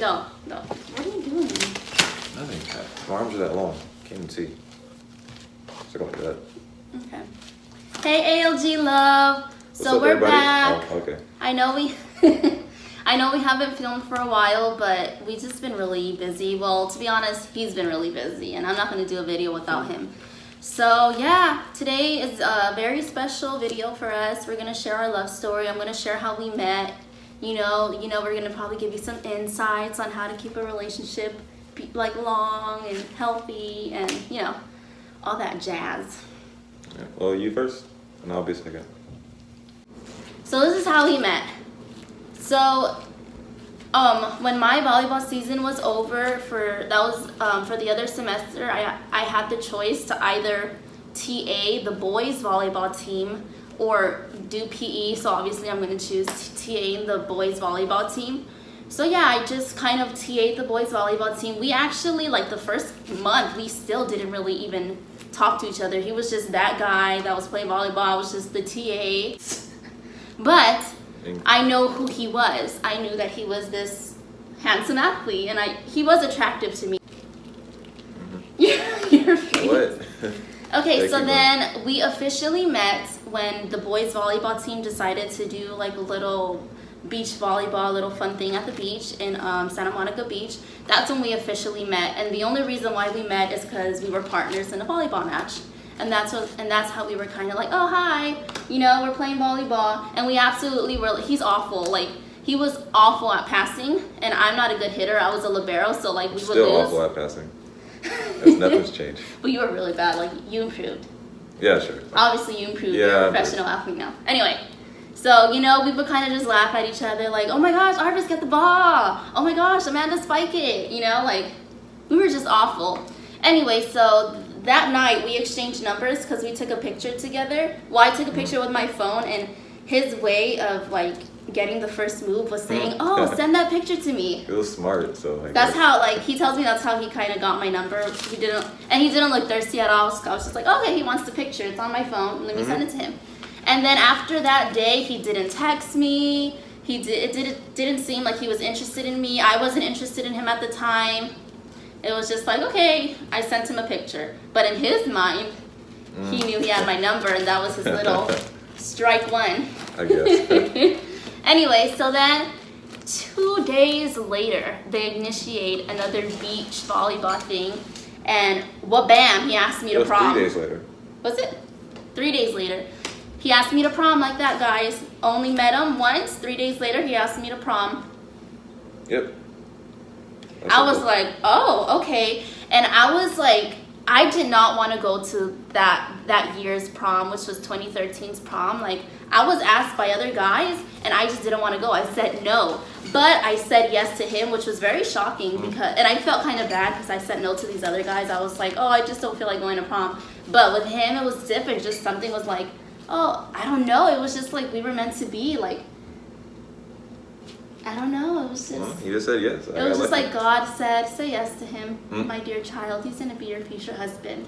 Go. What are you doing? Nothing. My arms are that long. Can't even see. So like that. Okay. Hey, ALG love. What's So up, we're everybody? back. Oh, okay. I know we haven't filmed for a while, but we've just been really busy. Well, to be honest, he's been really busy, and I'm not going to do a video without him. So yeah, today is a very special video for us. We're going to share our love story. I'm going to share how we met. You know, we're going to probably give you some insights on how to keep a relationship like long and healthy, and you know, all that jazz. Yeah. Well, you first, and I'll be second. So this is how we met. So, when my volleyball season was over for the other semester, I had the choice to either TA the boys volleyball team or do PE. So obviously I'm going to choose TA the boys volleyball team. So yeah, I just kind of TA'd the boys volleyball team. We actually, like the first month, we still didn't really even talk to each other. He was just that guy that was playing volleyball. I was just the TA. But I know who he was. I knew that he was this handsome athlete, and he was attractive to me. Mm-hmm. Your face. What? Okay, so then we officially met when the boys volleyball team decided to do like a little beach volleyball, little fun thing at the beach in Santa Monica Beach. That's when we officially met, and the only reason why we met is because we were partners in a volleyball match. And that's how we were kind of like, oh hi, you know, we're playing volleyball, and we absolutely were. He's awful, like he was awful at passing, and I'm not a good hitter. I was a libero, so like we would lose. Still awful at passing. Nothing's changed. But you were really bad. Like you improved. Yeah, sure. Obviously, you improved. You're a professional athlete now. Anyway, so you know, we would kind of just laugh at each other, like, oh my gosh, Arvis, get the ball. Oh my gosh, Amanda, spike it. You know, like we were just awful. Anyway, so that night we exchanged numbers because we took a picture together. Well, I took a picture with my phone, and his way of like getting the first move was saying, oh, send that picture to me. It was smart, so like that's how, like, he tells me that's how he kind of got my number. He didn't look thirsty at all. So I was just like, okay, he wants the picture. It's on my phone. Let me send it to him. And then after that day, he didn't text me. It didn't seem like he was interested in me. I wasn't interested in him at the time. It was just like, okay, I sent him a picture. But in his mind, he knew he had my number, and that was his little strike one. I guess. Anyway, so then 2 days later, they initiate another beach volleyball thing. And bam, he asked me to prom. 3 days later. Was it? 3 days later. He asked me to prom like that, guys. Only met him once. 3 days later, he asked me to prom. Yep. I was like, oh, okay. And I was like, I did not want to go to that year's prom, which was 2013's prom. Like, I was asked by other guys, and I just didn't want to go. I said no. But I said yes to him, which was very shocking, and I felt kind of bad because I said no to these other guys. I was like, oh, I just don't feel like going to prom. But with him, it was different. Just something was like, oh, I don't know. It was just like we were meant to be, like, I don't know. It was just. You just said yes. It was just like God said, say yes to him, my dear child. He's gonna be your future husband.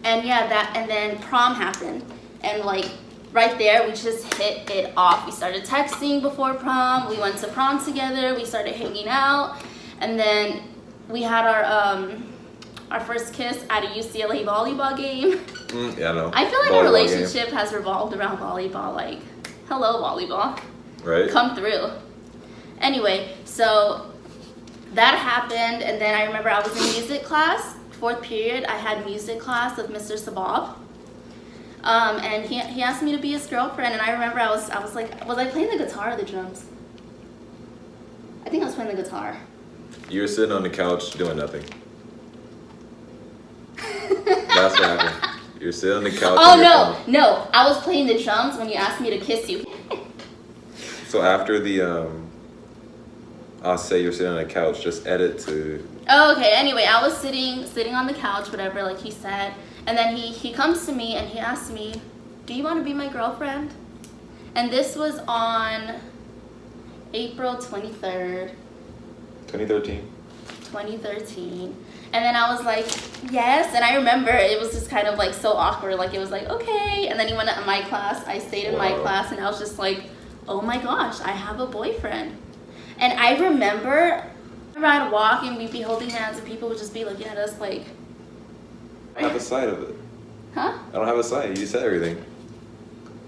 And yeah, and then prom happened, and like right there, we just hit it off. We started texting before prom. We went to prom together. We started hanging out, and then we had our first kiss at a UCLA volleyball game. Yeah, I know. I feel like our relationship has revolved around volleyball. Like, hello, volleyball. Right. Come through. Anyway, so that happened, and then I remember I was in music class, 4th period. I had music class with Mr. Sabab, and he asked me to be his girlfriend. And I remember I was like, was I playing the guitar or the drums? I think I was playing the guitar. You were sitting on the couch doing nothing. That's what happened. You're sitting on the couch. Oh no, I was playing the drums when you asked me to kiss you. So after the I'll say you're sitting on a couch, just edit to. Oh, okay. Anyway, I was sitting on the couch, whatever, like he said, and then he comes to me and he asks me, "Do you want to be my girlfriend?" And this was on April 23rd, 2013. 2013. And then I was like, yes. And I remember it was just kind of like so awkward. Like it was like, okay. And then he went to my class. I stayed in my class, and I was just like, oh my gosh, I have a boyfriend. And I remember I'd walk and we'd be holding hands and people would just be looking at us like, I don't have a side of it. huh? I don't have a side. You just said everything.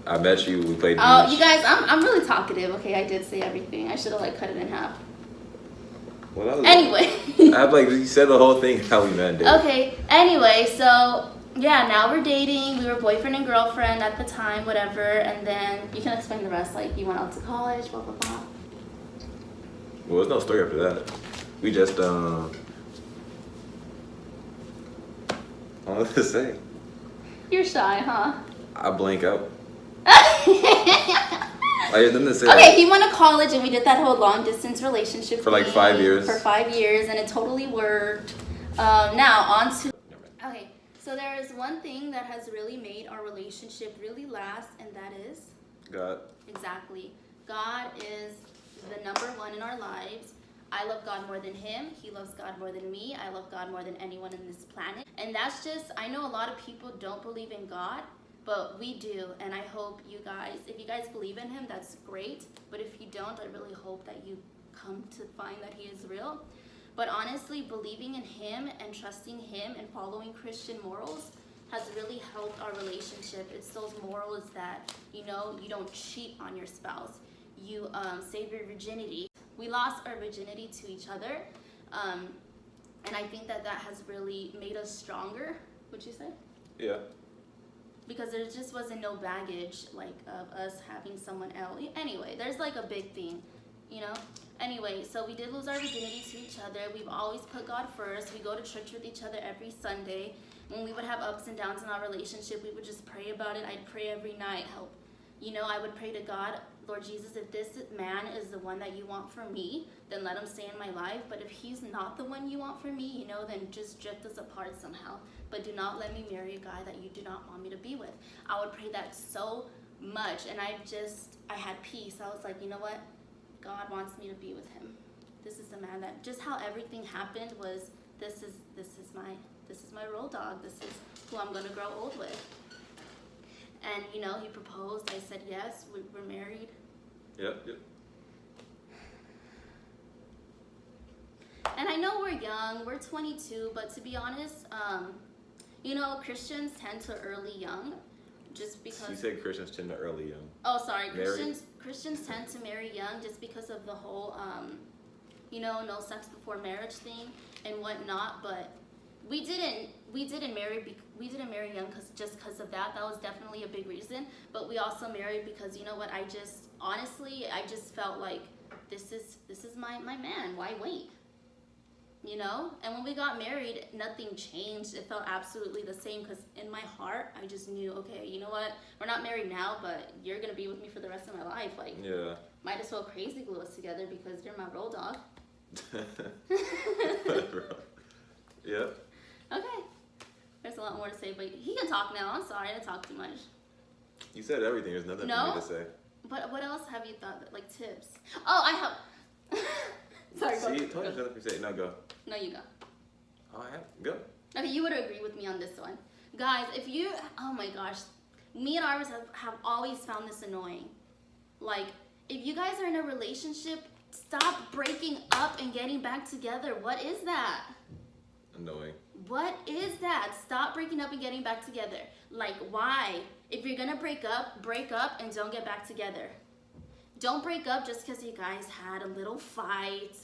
I met you. We played. Oh, Beach. you guys, I'm really talkative. Okay, I did say everything. I should have like cut it in half. Well, that was Anyway. I'm like, you said the whole thing how we met. Dude. Okay. Anyway, so yeah, now we're dating. We were boyfriend and girlfriend at the time, whatever. And then you can explain the rest. Like you went out to college, blah blah blah. Well, there's no story after that. We just I don't know what to say. You're shy, huh? I blank out. I had nothing to say. Okay, he went to college and we did that whole long distance relationship For like thing 5 years. For 5 years, and it totally worked. Now on to. Okay, so there is one thing that has really made our relationship really last, and that is God. exactly. God is the number one in our lives. I love God more than him. He loves God more than me. I love God more than anyone in this planet. And that's just, I know a lot of people don't believe in God, but we do. And I hope you guys, if you guys believe in him, that's great. But if you don't, I really hope that you come to find that he is real. But honestly, believing in him and trusting him and following Christian morals has really helped our relationship. It's those morals that, you know, you don't cheat on your spouse. You save your virginity. We lost our virginity to each other. And I think that that has really made us stronger. Would you say? Yeah. Because there just wasn't no baggage like of us having someone else. Anyway, there's like a big thing, you know? Anyway, so we did lose our virginity to each other. We've always put God first. We go to church with each other every Sunday. When we would have ups and downs in our relationship, we would just pray about it. I'd pray every night. Help. You know, I would pray to God, Lord Jesus, if this man is the one that you want for me, then let him stay in my life. But if he's not the one you want for me, you know, then just drift us apart somehow. But do not let me marry a guy that you do not want me to be with. I would pray that so much. And I had peace. I was like, you know what? God wants me to be with him. This is the man that, just how everything happened was, this is my road dog. This is who I'm going to grow old with. And, you know, he proposed. I said yes. We're married. Yep. And I know we're young. We're 22. But to be honest, you know, Christians tend to early young. Just because... You said Christians tend to early young. Oh, sorry. Married. Christians tend to marry young just because of the whole, you know, no sex before marriage thing and whatnot. But we didn't marry young just because of that. That was definitely a big reason. But we also married because, you know what, I just felt like this is my man. Why wait? You know? And when we got married, nothing changed. It felt absolutely the same because in my heart, I just knew, okay, you know what? We're not married now, but you're going to be with me for the rest of my life. Like, yeah. Might as well crazy glue us together because you're my road dog. Whatever. Yep. Okay. There's a lot more to say, but he can talk now. I'm sorry, I talk too much. You said everything. There's nothing for me to say. But what else have you thought? Like tips? Oh, I have. Sorry, go. See, told you nothing to say. Now go. No, you go. Oh, I have. Go. Okay, you would agree with me on this one. Guys, if you, oh my gosh, me and Arvis have always found this annoying. Like, if you guys are in a relationship, stop breaking up and getting back together. What is that? Annoying. What is that? Stop breaking up and getting back together. Like, why? If you're gonna break up and don't get back together. Don't break up just because you guys had a little fight.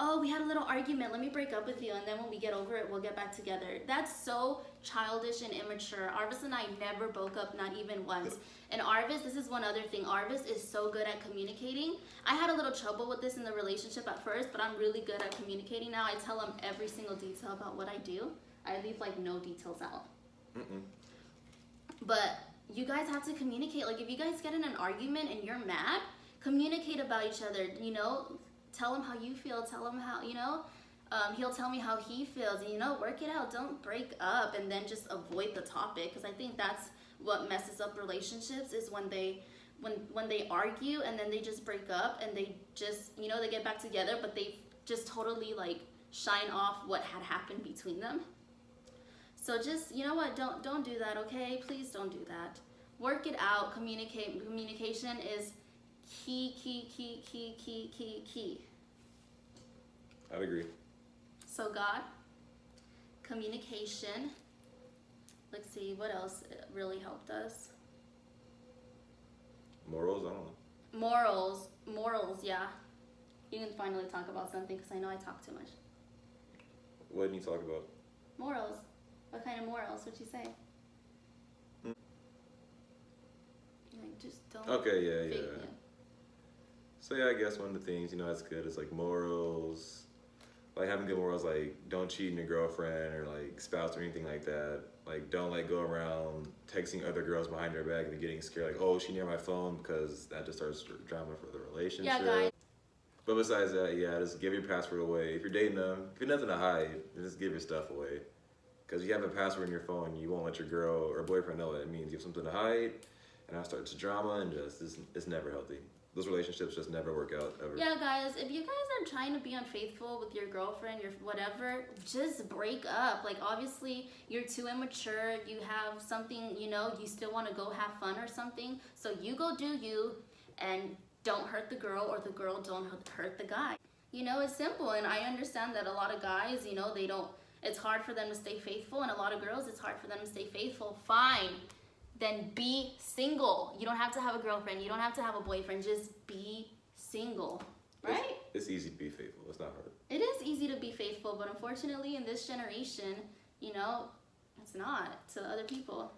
Oh, we had a little argument. Let me break up with you, and then when we get over it, we'll get back together. That's so childish and immature. Arvis and I never broke up, not even once. And Arvis, this is one other thing. Arvis is so good at communicating. I had a little trouble with this in the relationship at first, but I'm really good at communicating now. I tell him every single detail about what I do. I leave like no details out. But you guys have to communicate. Like if you guys get in an argument and you're mad, communicate about each other, you know, tell him how you feel, tell him how, you know, he'll tell me how he feels, and, you know, work it out. Don't break up and then just avoid the topic, because I think that's what messes up relationships is when they argue and then they just break up and they just, you know, they get back together, but they just totally like shine off what had happened between them. So just, you know what, don't do that, okay? Please don't do that. Work it out. Communication is key. I'd agree. So God, communication. Let's see, what else really helped us? Morals, I don't know. Morals, yeah. You can finally talk about something because I know I talk too much. What did you talk about? Morals. What kind of morals would you say? Like, just don't. Okay, yeah, fake yeah. it. So yeah, I guess one of the things, that's good is like morals. Like having good morals, like don't cheat on your girlfriend or like spouse or anything like that. Like don't like go around texting other girls behind their back and getting scared like, oh, she near my phone, because that just starts drama for the relationship. Yeah, guys. But besides that, yeah, just give your password away. If you're dating them, if you're nothing to hide, then just give your stuff away. Because if you have a password in your phone, you won't let your girl or boyfriend know it. It means you have something to hide, and that starts drama, and just it's never healthy. Those relationships just never work out ever. Yeah, guys, if you guys are trying to be unfaithful with your girlfriend, your whatever, just break up. Like, obviously, you're too immature. You have something, you still want to go have fun or something. So you go do you, and don't hurt the girl, or the girl don't hurt the guy. It's simple, and I understand that a lot of guys, they don't, it's hard for them to stay faithful, and a lot of girls, it's hard for them to stay faithful. Fine. Then be single. You don't have to have a girlfriend. You don't have to have a boyfriend. Just be single, right? It's easy to be faithful. It's not hard. It is easy to be faithful, but unfortunately in this generation, it's not to other people.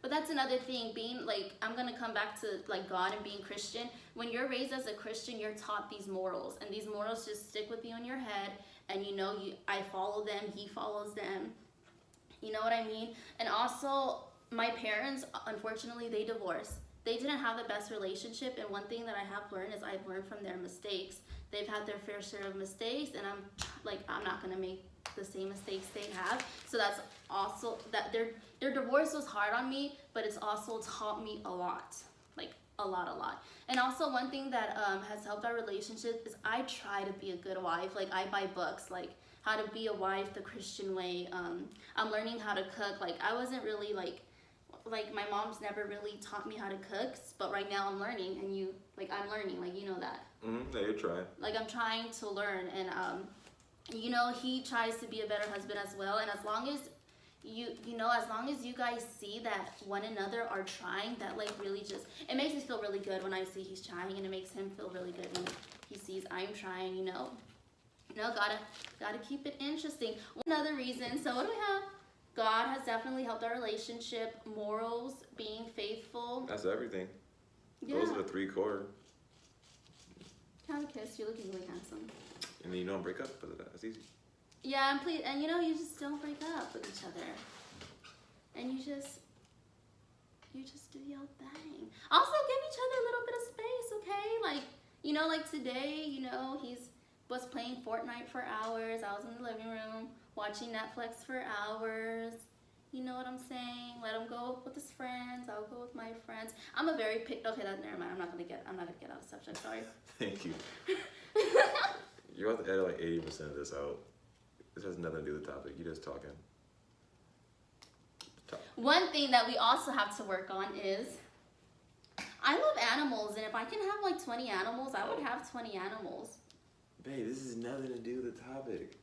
But that's another thing, being like, I'm going to come back to like God and being Christian. When you're raised as a Christian, you're taught these morals, and these morals just stick with you in your head, and I follow them, he follows them. You know what I mean? And also, my parents, unfortunately, they divorced. They didn't have the best relationship, and one thing that I have learned is I've learned from their mistakes. They've had their fair share of mistakes, and I'm not gonna make the same mistakes they have. So that's also that their divorce was hard on me, but it's also taught me a lot, like a lot. And also one thing that has helped our relationship is I try to be a good wife. Like, I buy books like how to be a wife the Christian way. I'm learning how to cook. Like, I wasn't really like my mom's never really taught me how to cook, but right now I'm learning, and I'm learning, like, that. Yeah, you're trying. Like, I'm trying to learn, and he tries to be a better husband as well, and as long as as long as you guys see that one another are trying, that like really just, it makes me feel really good when I see he's trying, and it makes him feel really good when he sees I'm trying, gotta keep it interesting. Another reason, so what do we have? God has definitely helped our relationship. Morals, being faithful. That's everything. Yeah. Those are the 3 core. Have a kiss. You're looking really handsome. And then you don't break up because of that. It's easy. Yeah, and you just don't break up with each other. And you just do your thing. Also, give each other a little bit of space, okay? Like today, he was playing Fortnite for hours. I was in the living room watching Netflix for hours. You know what I'm saying? Let him go with his friends. I'll go with my friends. I'm a very okay, never mind. I'm not gonna get out of the subject. Sorry. Thank you. You're about to edit like 80% of this out. This has nothing to do with the topic. You're just talking. One thing that we also have to work on is, I love animals, and if I can have like 20 animals, I would have 20 animals. Babe, this has nothing to do with the topic.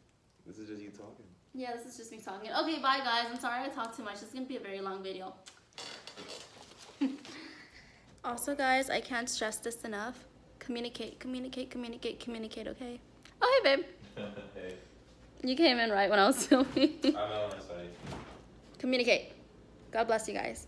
This is just you talking. Yeah, this is just me talking. Okay, bye guys. I'm sorry I talked too much. It's gonna be a very long video. Also, guys, I can't stress this enough. Communicate, okay? Oh, hey, babe. Hey. You came in right when I was filming. I know, that's funny. Communicate. God bless you guys.